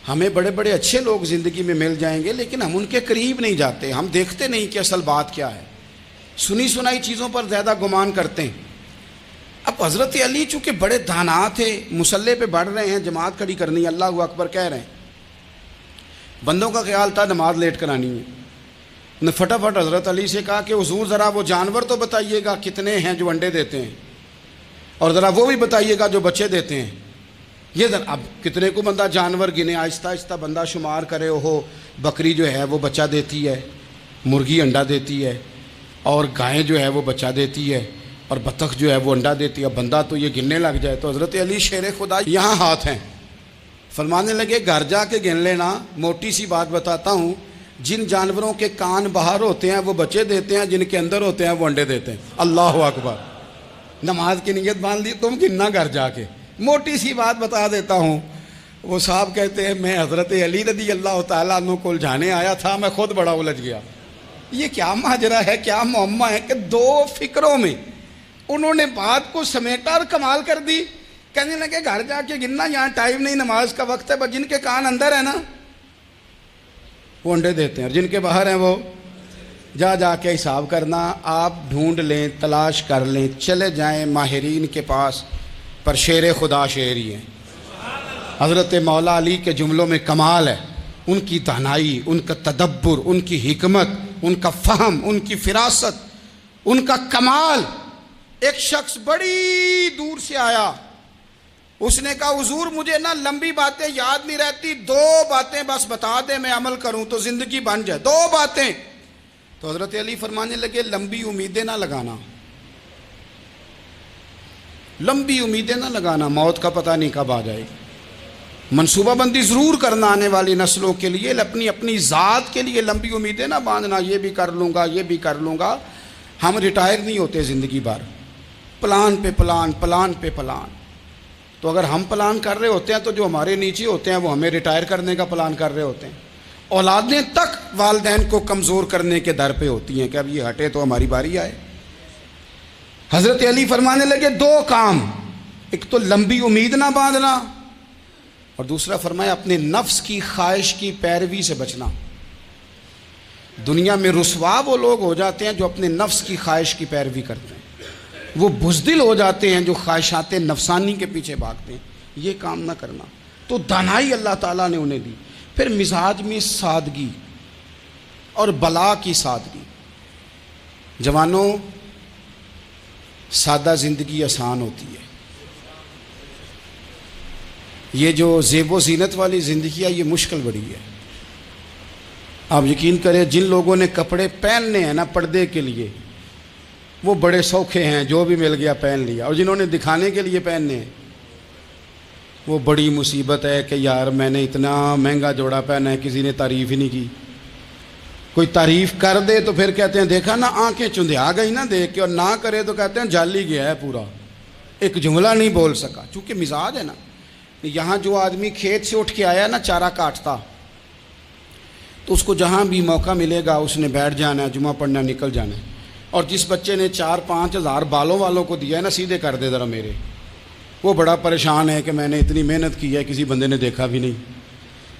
ہمیں بڑے بڑے اچھے لوگ زندگی میں مل جائیں گے لیکن ہم ان کے قریب نہیں جاتے. ہم دیکھتے نہیں کہ اصل بات کیا ہے، سنی سنائی چیزوں پر زیادہ گمان کرتے ہیں. اب حضرت علی چونکہ بڑے دانا تھے، مسلح پہ بڑھ رہے ہیں، جماعت کھڑی کرنی ہے، اللہ اکبر کہہ رہے ہیں. بندوں کا خیال تھا نماز لیٹ کرانی ہے. نے فٹافٹ حضرت علی سے کہا کہ حضور ذرا وہ جانور تو بتائیے گا کتنے ہیں جو انڈے دیتے ہیں، اور ذرا وہ بھی بتائیے گا جو بچے دیتے ہیں. یہ اب کتنے کو بندہ جانور گنے، آہستہ آہستہ بندہ شمار کرے. ہو بکری جو ہے وہ بچہ دیتی ہے، مرغی انڈا دیتی ہے، اور گائیں جو ہے وہ بچہ دیتی ہے، اور بطخ جو ہے وہ انڈا دیتی ہے. بندہ تو یہ گننے لگ جائے. تو حضرت علی شیر خدا یہاں ہاتھ ہیں، فرمانے لگے گھر جا کے گن لینا. موٹی سی بات بتاتا ہوں، جن جانوروں کے کان باہر ہوتے ہیں وہ بچے دیتے ہیں، جن کے اندر ہوتے ہیں وہ انڈے دیتے ہیں. اللہ اکبر. نماز کی نیت باندھ لی، تم گننا گھر جا کے. موٹی سی بات بتا دیتا ہوں. وہ صاحب کہتے ہیں میں حضرت علی رضی اللہ تعالیٰ عنہ کو الجھانے آیا تھا، میں خود بڑا الجھ گیا. یہ کیا ماجرا ہے، کیا معمہ ہے کہ 2 فکروں میں انہوں نے بات کو سمیٹا اور کمال کر دی. کہنے لگے گھر جا کے گننا، یہاں ٹائم نہیں، نماز کا وقت ہے. بس جن کے کان اندر ہے نا وہ انڈے دیتے ہیں، اور جن کے باہر ہیں وہ جا جا کے حساب کرنا، آپ ڈھونڈ لیں، تلاش کر لیں، چلے جائیں ماہرین کے پاس، پر شیر خدا شیر ہی ہیں۔ حضرت مولا علی کے جملوں میں کمال ہے، ان کی دانائی، ان کا تدبر، ان کی حکمت، ان کا فہم، ان کی فراست، ان کا کمال۔ ایک شخص بڑی دور سے آیا، اس نے کہا حضور مجھے نا لمبی باتیں یاد نہیں رہتی، 2 باتیں بس بتا دیں میں عمل کروں تو زندگی بن جائے، 2 باتیں۔ تو حضرت علی فرمانے لگے لمبی امیدیں نہ لگانا، لمبی امیدیں نہ لگانا، موت کا پتہ نہیں کب آ جائے گی۔ منصوبہ بندی ضرور کرنا آنے والی نسلوں کے لیے، اپنی ذات کے لیے لمبی امیدیں نہ باندھنا، یہ بھی کر لوں گا، یہ بھی کر لوں گا۔ ہم ریٹائر نہیں ہوتے زندگی بھر، پلان پہ پلان، پلان پہ پلان۔ تو اگر ہم پلان کر رہے ہوتے ہیں تو جو ہمارے نیچے ہوتے ہیں وہ ہمیں ریٹائر کرنے کا پلان کر رہے ہوتے ہیں۔ اولادیں تک والدین کو کمزور کرنے کے در پہ ہوتی ہیں کہ اب یہ ہٹے تو ہماری باری آئے۔ حضرت علی فرمانے لگے 2 کام، ایک تو لمبی امید نہ باندھنا، اور دوسرا فرمایا اپنے نفس کی خواہش کی پیروی سے بچنا۔ دنیا میں رسوا وہ لوگ ہو جاتے ہیں جو اپنے نفس کی خواہش کی پیروی کرتے ہیں، وہ بزدل ہو جاتے ہیں جو خواہشات نفسانی کے پیچھے بھاگتے ہیں۔ یہ کام نہ کرنا۔ تو دانائی اللہ تعالیٰ نے انہیں دی۔ پھر مزاج میں سادگی اور بلا کی سادگی۔ جوانوں، سادہ زندگی آسان ہوتی ہے۔ یہ جو زیب و زینت والی زندگی ہے یہ مشکل بڑی ہے۔ آپ یقین کریں جن لوگوں نے کپڑے پہننے ہیں نا پردے کے لیے، وہ بڑے سوکھے ہیں، جو بھی مل گیا پہن لیا، اور جنہوں نے دکھانے کے لیے پہننے ہیں وہ بڑی مصیبت ہے کہ یار میں نے اتنا مہنگا جوڑا پہنا ہے، کسی نے تعریف ہی نہیں کی۔ کوئی تعریف کر دے تو پھر کہتے ہیں دیکھا نا آنکھیں چندھیا گئی نا دیکھ کے، اور نہ کرے تو کہتے ہیں جل ہی گیا ہے پورا، ایک جملہ نہیں بول سکا۔ چونکہ مزاج ہے نا۔ یہاں جو آدمی کھیت سے اٹھ کے آیا نا چارہ کاٹتا، تو اس کو جہاں بھی موقع ملے گا اس نے بیٹھ جانا ہے، جمعہ پڑھنا، نکل جانا ہے۔ اور جس بچے نے 4-5 ہزار بالوں والوں کو دیا ہے نا سیدھے کر دے ذرا میرے، وہ بڑا پریشان ہے کہ میں نے اتنی محنت کی ہے کسی بندے نے دیکھا بھی نہیں۔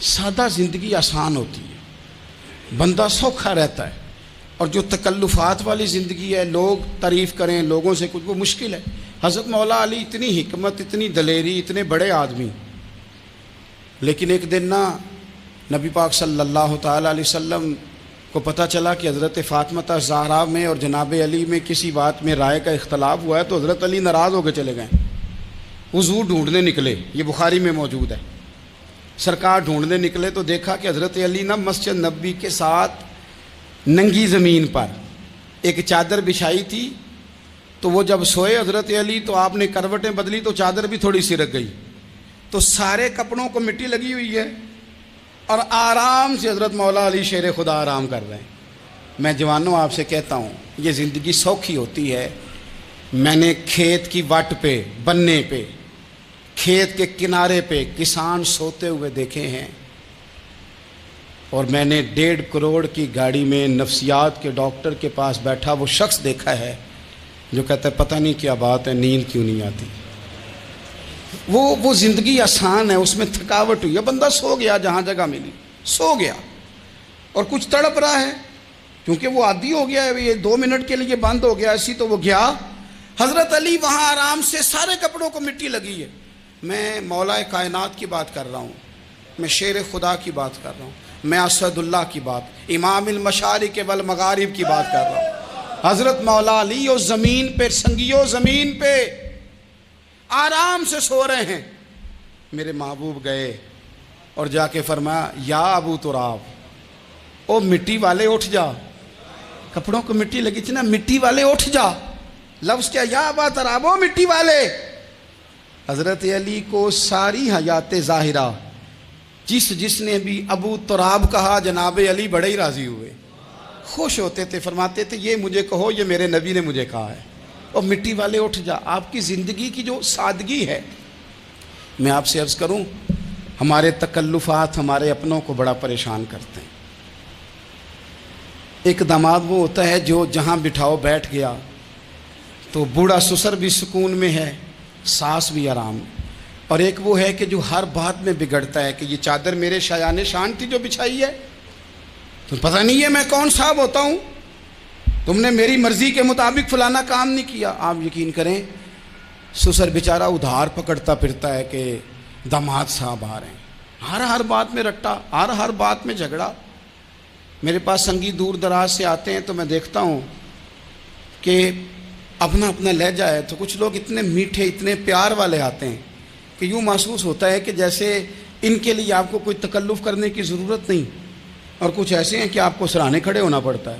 سادہ زندگی آسان ہوتی ہے، بندہ سوکھا رہتا ہے، اور جو تکلفات والی زندگی ہے، لوگ تعریف کریں، لوگوں سے کچھ، وہ مشکل ہے۔ حضرت مولا علی اتنی حکمت، اتنی دلیری، اتنے بڑے آدمی، لیکن ایک دن نا نبی پاک صلی اللہ تعالیٰ علیہ وسلم کو پتہ چلا کہ حضرت فاطمہ زہرا میں اور جناب علی میں کسی بات میں رائے کا اختلاف ہوا ہے، تو حضرت علی ناراض ہو کے چلے گئے، حضور ڈھونڈنے نکلے۔ یہ بخاری میں موجود ہے۔ سرکار ڈھونڈنے نکلے تو دیکھا کہ حضرت علی نا مسجد نبوی کے ساتھ ننگی زمین پر ایک چادر بچھائی تھی، تو وہ جب سوئے حضرت علی تو آپ نے کروٹیں بدلی تو چادر بھی تھوڑی سی رکھ گئی، تو سارے کپڑوں کو مٹی لگی ہوئی ہے، اور آرام سے حضرت مولا علی شیر خدا آرام کر رہے ہیں۔ میں جوانوں آپ سے کہتا ہوں یہ زندگی سوکھی ہوتی ہے۔ میں نے کھیت کی وٹ پہ، بننے پہ، کھیت کے کنارے پہ کسان سوتے ہوئے دیکھے ہیں، اور میں نے 1.5 کروڑ کی گاڑی میں نفسیات کے ڈاکٹر کے پاس بیٹھا وہ شخص دیکھا ہے جو کہتا ہے پتہ نہیں کیا بات ہے، نیند کیوں نہیں آتی۔ وہ زندگی آسان ہے، اس میں تھکاوٹ ہوئی ہے، بندہ سو گیا جہاں جگہ ملی، سو گیا، اور کچھ تڑپ رہا ہے کیونکہ وہ عادی ہو گیا ہے، یہ 2 منٹ کے لیے بند ہو گیا، اسی تو وہ گیا۔ حضرت علی وہاں آرام سے، سارے کپڑوں کو مٹی لگی ہے۔ میں مولا کائنات کی بات کر رہا ہوں، میں شیر خدا کی بات کر رہا ہوں، میں اسد اللہ کی بات، امام المشارق والمغارب کی بات کر رہا ہوں۔ حضرت مولا علی اور زمین پہ، سنگیو زمین پہ آرام سے سو رہے ہیں۔ میرے محبوب گئے اور جا کے فرمایا یا ابو تراب، او مٹی والے اٹھ جا، کپڑوں کو مٹی لگی تھی نا، مٹی والے اٹھ جا۔ لفظ کیا، یا ابا تراب، او مٹی والے۔ حضرت علی کو ساری حیات ظاہرہ جس نے بھی ابو تراب کہا جناب علی بڑے ہی راضی ہوئے، خوش ہوتے تھے، فرماتے تھے یہ مجھے کہو، یہ میرے نبی نے مجھے کہا ہے۔ اور مٹی والے اٹھ جا، آپ کی زندگی کی جو سادگی ہے۔ میں آپ سے عرض کروں، ہمارے تکلفات ہمارے اپنوں کو بڑا پریشان کرتے ہیں۔ ایک داماد وہ ہوتا ہے جو جہاں بٹھاؤ بیٹھ گیا، تو بوڑھا سسر بھی سکون میں ہے، ساس بھی آرام میں، اور ایک وہ ہے کہ جو ہر بات میں بگڑتا ہے کہ یہ چادر میرے شایان شان تھی جو بچھائی ہے، تو پتہ نہیں ہے میں کون صاحب ہوتا ہوں، تم نے میری مرضی کے مطابق فلانا کام نہیں کیا. آپ یقین کریں سسر بیچارہ ادھار پکڑتا پھرتا ہے کہ داماد صاحب آ رہے ہیں, ہر بات میں رٹا, ہر بات میں جھگڑا. میرے پاس سنگی دور دراز سے آتے ہیں تو میں دیکھتا ہوں کہ اپنا اپنا لہجہ ہے, تو کچھ لوگ اتنے میٹھے اتنے پیار والے آتے ہیں کہ یوں محسوس ہوتا ہے کہ جیسے ان کے لیے آپ کو کوئی تکلف کرنے کی ضرورت نہیں, اور کچھ ایسے ہیں کہ آپ کو سراہنے کھڑے ہونا پڑتا ہے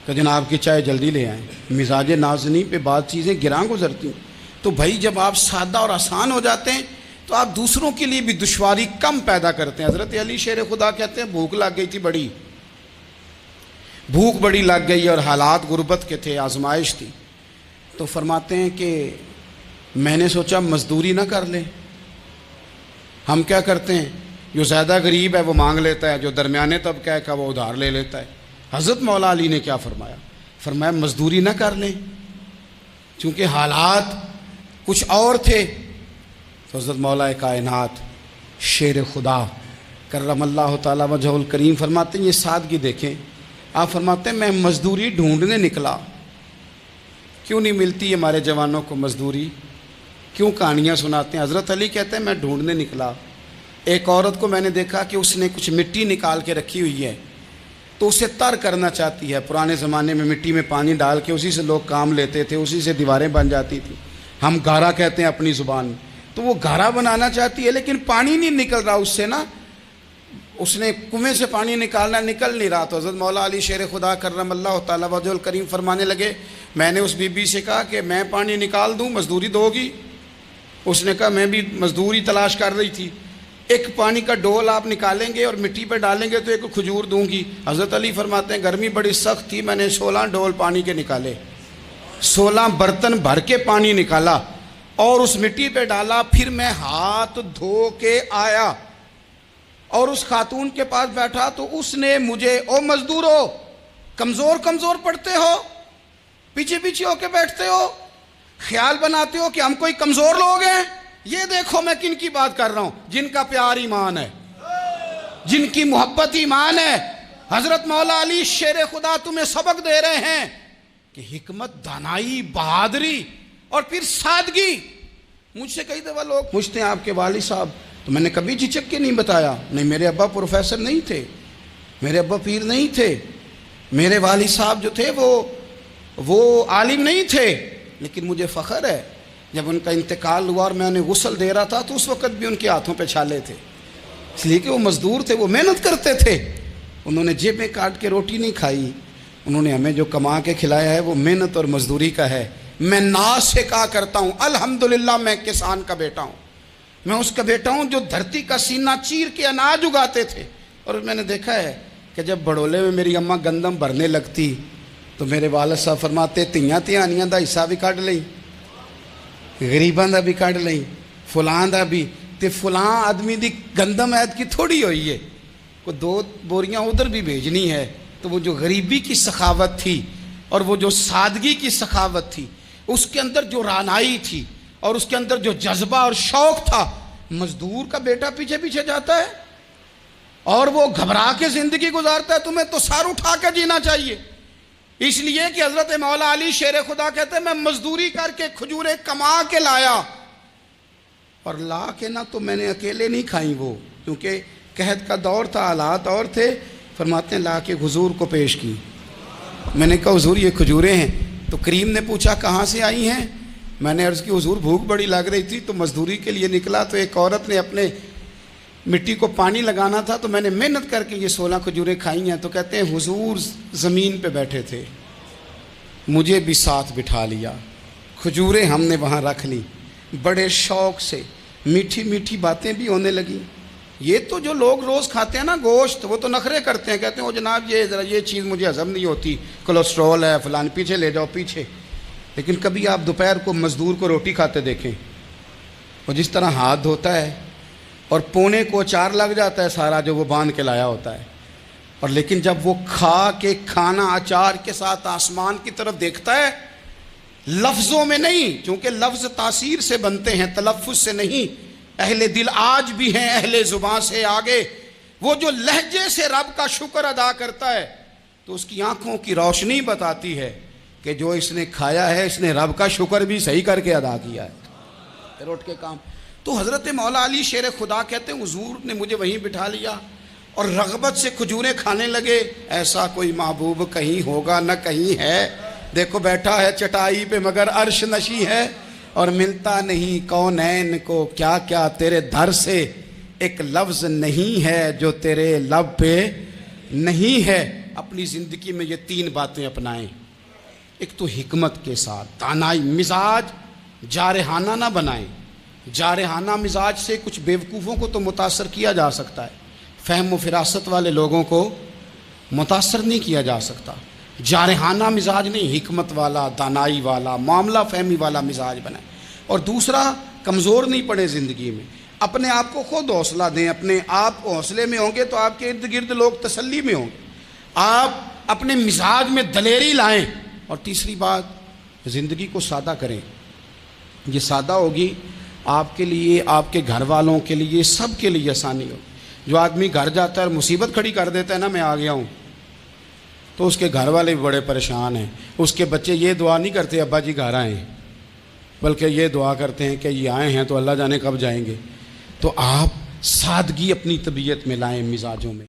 کہ جناب کی چائے جلدی لے آئیں. مزاج نازنی پہ بعض چیزیں گراں گزرتی ہیں. تو بھائی جب آپ سادہ اور آسان ہو جاتے ہیں تو آپ دوسروں کے لیے بھی دشواری کم پیدا کرتے ہیں. حضرت علی شیر خدا کہتے ہیں بھوک لگ گئی تھی, بھوک بڑی لگ گئی اور حالات غربت کے تھے, آزمائش تھی. تو فرماتے ہیں کہ میں نے سوچا مزدوری نہ کر لیں. ہم کیا کرتے ہیں, جو زیادہ غریب ہے وہ مانگ لیتا ہے, جو درمیانے طبقہ ہے کا وہ ادھار لے لیتا ہے. حضرت مولا علی نے کیا فرمایا, فرمایا مزدوری نہ کر لیں, چونکہ حالات کچھ اور تھے. تو حضرت مولا کائنات شیر خدا کرم اللہ تعالیٰ وجہ الکریم فرماتے ہیں یہ سادگی دیکھیں. آپ فرماتے ہیں میں مزدوری ڈھونڈنے نکلا. کیوں نہیں ملتی ہمارے جوانوں کو مزدوری, کیوں کہانیاں سناتے ہیں. حضرت علی کہتے ہیں میں ڈھونڈنے نکلا. ایک عورت کو میں نے دیکھا کہ اس نے کچھ مٹی نکال کے رکھی ہوئی ہے, تو اسے تر کرنا چاہتی ہے. پرانے زمانے میں مٹی میں پانی ڈال کے اسی سے لوگ کام لیتے تھے, اسی سے دیواریں بن جاتی تھیں. ہم گارا کہتے ہیں اپنی زبان میں. تو وہ گارا بنانا چاہتی ہے لیکن پانی نہیں نکل رہا اس سے نا, اس نے کنویں سے پانی نکالنا, نکل نہیں رہا. تو حضرت مولا علی شیر خدا کرم اللہ تعالیٰ وجہ الکریم فرمانے لگے میں نے اس بی بی سے کہا کہ میں پانی نکال دوں, مزدوری دو گی؟ اس نے کہا میں بھی مزدوری تلاش کر رہی تھی. ایک پانی کا ڈول آپ نکالیں گے اور مٹی پہ ڈالیں گے تو ایک کھجور دوں گی. حضرت علی فرماتے ہیں گرمی بڑی سخت تھی, میں نے 16 ڈول پانی کے نکالے, 16 برتن بھر کے پانی نکالا اور اس مٹی پہ ڈالا. پھر میں ہاتھ دھو کے آیا اور اس خاتون کے پاس بیٹھا تو اس نے مجھے, او مزدورو کمزور پڑتے ہو, پیچھے پیچھے ہو کے بیٹھتے ہو, خیال بناتے ہو کہ ہم کوئی کمزور لوگ ہیں. یہ دیکھو میں کن کی بات کر رہا ہوں, جن کا پیار ایمان ہے, جن کی محبت ایمان ہے. حضرت مولا علی شیر خدا تمہیں سبق دے رہے ہیں کہ حکمت, دانائی, بہادری اور پھر سادگی. مجھ سے کئی دفعہ لوگ پوچھتے ہیں آپ کے والد صاحب, تو میں نے کبھی جھجک کے نہیں بتایا, نہیں میرے ابا پروفیسر نہیں تھے, میرے ابا پیر نہیں تھے, میرے والد صاحب جو تھے وہ عالم نہیں تھے, لیکن مجھے فخر ہے جب ان کا انتقال ہوا اور میں انہیں غسل دے رہا تھا تو اس وقت بھی ان کے ہاتھوں پہ چھالے تھے, اس لیے کہ وہ مزدور تھے, وہ محنت کرتے تھے. انہوں نے جیبیں کاٹ کے روٹی نہیں کھائی, انہوں نے ہمیں جو کما کے کھلایا ہے وہ محنت اور مزدوری کا ہے. میں ناز سے کہا کرتا ہوں الحمدللہ میں کسان کا بیٹا ہوں, میں اس کا بیٹا ہوں جو دھرتی کا سینہ چیر کے اناج اگاتے تھے. اور میں نے دیکھا ہے کہ جب بڑولے میں میری اماں گندم بھرنے لگتی تو میرے والد صاحب فرماتے تیاں تیانیاں دا حصہ بھی کھڑ لیں, غریباں دا بھی کھڑ لیں, فلاں دا بھی, تے فلاں آدمی دی گندم عید کی تھوڑی ہوئی ہے, کو 2 بوریاں ادھر بھی بھیجنی ہے. تو وہ جو غریبی کی سخاوت تھی اور وہ جو سادگی کی سخاوت تھی, اس کے اندر جو رانائی تھی اور اس کے اندر جو جذبہ اور شوق تھا, مزدور کا بیٹا پیچھے پیچھے جاتا ہے اور وہ گھبرا کے زندگی گزارتا ہے. تمہیں تو سر اٹھا کے جینا چاہیے, اس لیے کہ حضرت مولا علی شیر خدا کہتے ہیں میں مزدوری کر کے کھجوریں کما کے لایا, اور لا کے نہ تو میں نے اکیلے نہیں کھائیں وہ, کیونکہ قحط کا دور تھا, حالات اور تھے. فرماتے ہیں لا کے حضور کو پیش کی. میں نے کہا حضور یہ کھجوریں ہیں. تو کریم نے پوچھا کہاں سے آئی ہیں؟ میں نے عرض کی حضور بھوک بڑی لگ رہی تھی تو مزدوری کے لیے نکلا, تو ایک عورت نے اپنے مٹی کو پانی لگانا تھا تو میں نے محنت کر کے یہ 16 کھجوریں کھائی ہیں. تو کہتے ہیں حضور زمین پہ بیٹھے تھے, مجھے بھی ساتھ بٹھا لیا, کھجوریں ہم نے وہاں رکھ لی, بڑے شوق سے میٹھی میٹھی باتیں بھی ہونے لگیں. یہ تو جو لوگ روز کھاتے ہیں نا گوشت, وہ تو نخرے کرتے ہیں, کہتے ہیں وہ جناب یہ ذرا یہ چیز مجھے ہضم نہیں ہوتی, کولیسٹرول ہے فلان, پیچھے لے جاؤ پیچھے. لیکن کبھی آپ دوپہر کو مزدور کو روٹی کھاتے دیکھیں, وہ جس طرح ہاتھ دھوتا ہے اور پونے کو 4 لگ جاتا ہے سارا جو وہ باندھ کے لایا ہوتا ہے, اور لیکن جب وہ کھا کے کھانا اچار کے ساتھ آسمان کی طرف دیکھتا ہے, لفظوں میں نہیں, چونکہ لفظ تاثیر سے بنتے ہیں تلفظ سے نہیں, اہل دل آج بھی ہیں اہل زبان سے آگے. وہ جو لہجے سے رب کا شکر ادا کرتا ہے, تو اس کی آنکھوں کی روشنی بتاتی ہے کہ جو اس نے کھایا ہے اس نے رب کا شکر بھی صحیح کر کے ادا کیا ہے، پھر اٹھ کے کام۔ تو حضرت مولا علی شیر خدا کہتے ہیں حضور نے مجھے وہیں بٹھا لیا اور رغبت سے کھجوریں کھانے لگے۔ ایسا کوئی محبوب کہیں ہوگا نہ کہیں ہے، دیکھو بیٹھا ہے چٹائی پہ مگر عرش نشی ہے، اور ملتا نہیں کونین کو کیا کیا تیرے در سے، ایک لفظ نہیں ہے جو تیرے لب پہ نہیں ہے۔ اپنی زندگی میں یہ 3 باتیں اپنائیں۔ ایک تو حکمت کے ساتھ دانائی، مزاج جارحانہ نہ بنائیں۔ جارحانہ مزاج سے کچھ بیوقوفوں کو تو متاثر کیا جا سکتا ہے، فہم و فراست والے لوگوں کو متاثر نہیں کیا جا سکتا۔ جارحانہ مزاج نہیں، حکمت والا، دانائی والا، معاملہ فہمی والا مزاج بنائیں۔ اور دوسرا، کمزور نہیں پڑے زندگی میں، اپنے آپ کو خود حوصلہ دیں۔ اپنے آپ حوصلے میں ہوں گے تو آپ کے ارد گرد لوگ تسلی میں ہوں گے۔ آپ اپنے مزاج میں دلیری لائیں۔ اور تیسری بات، زندگی کو سادہ کریں۔ یہ سادہ ہوگی آپ کے لیے، آپ کے گھر والوں کے لیے، سب کے لیے آسانی ہو۔ جو آدمی گھر جاتا ہے اور مصیبت کھڑی کر دیتا ہے نا، میں آ گیا ہوں، تو اس کے گھر والے بھی بڑے پریشان ہیں۔ اس کے بچے یہ دعا نہیں کرتے ابا جی گھر آئیں، بلکہ یہ دعا کرتے ہیں کہ یہ آئے ہیں تو اللہ جانے کب جائیں گے۔ تو آپ سادگی اپنی طبیعت میں لائیں، مزاجوں میں۔